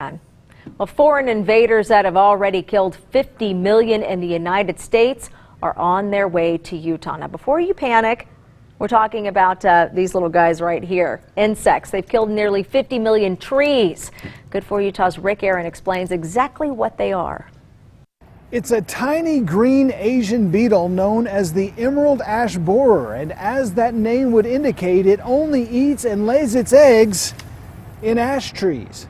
Well, foreign invaders that have already killed 50 million in the United States are on their way to Utah. Now, before you panic, we're talking about these little guys right here, insects. They've killed nearly 50 million trees. Good for Utah's Rick Aaron explains exactly what they are. It's a tiny green Asian beetle known as the emerald ash borer, and as that name would indicate, it only eats and lays its eggs in ash trees.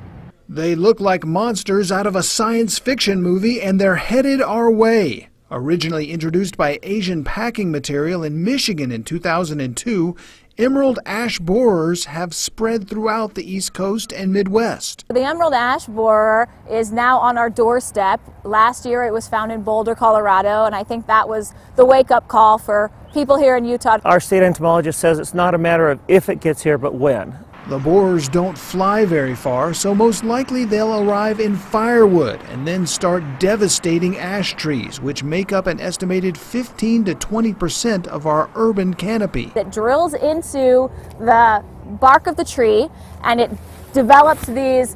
They look like monsters out of a science fiction movie, and they're headed our way. Originally introduced by Asian Packing Material in Michigan in 2002, emerald ash borers have spread throughout the East Coast and Midwest. The emerald ash borer is now on our doorstep. Last year it was found in Boulder, Colorado, and I think that was the wake-up call for people here in Utah. Our state entomologist says it's not a matter of if it gets here, but when. The borers don't fly very far, so most likely they'll arrive in firewood and then start devastating ash trees, which make up an estimated 15 to 20% of our urban canopy. It drills into the bark of the tree, and it develops these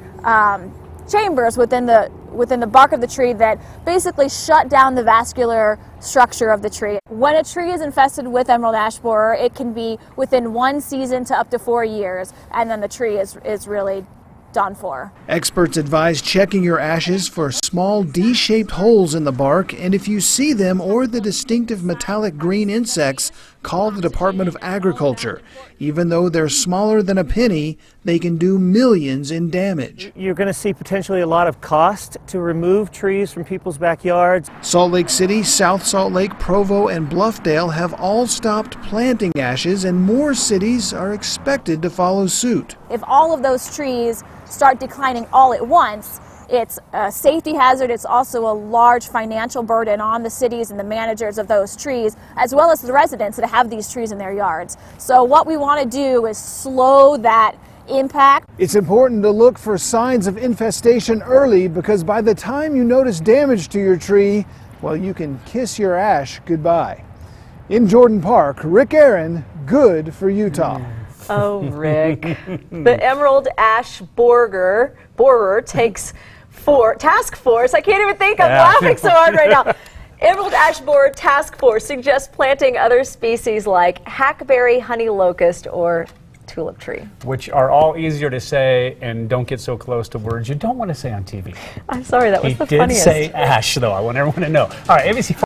chambers within the bark of the tree that basically shut down the vascular structure of the tree. When a tree is infested with emerald ash borer, it can be within 1 season to up to 4 years, and then the tree is really done for. Experts advise checking your ashes for small D-shaped holes in the bark, and if you see them or the distinctive metallic green insects, call the Department of Agriculture. Even though they're smaller than a penny, they can do millions in damage. You're going to see potentially a lot of cost to remove trees from people's backyards. Salt Lake City, South Salt Lake, Provo, and Bluffdale have all stopped planting ashes, and more cities are expected to follow suit. If all of those trees start declining all at once, it's a safety hazard. It's also a large financial burden on the cities and the managers of those trees, as well as the residents that have these trees in their yards. So what we want to do is slow that impact. It's important to look for signs of infestation early, because by the time you notice damage to your tree, well, you can kiss your ash goodbye. In Jordan Park, Rick Aaron, good for Utah. Oh, Rick. The emerald ash borer takes task force. I can't even think. I'm laughing so hard right now. Emerald ash borer task force suggests planting other species like hackberry, honey locust, or tulip tree, which are all easier to say and don't get so close to words you don't want to say on TV. I'm sorry, that was the funniest. He did say ash, though. I want everyone to know. All right, ABC.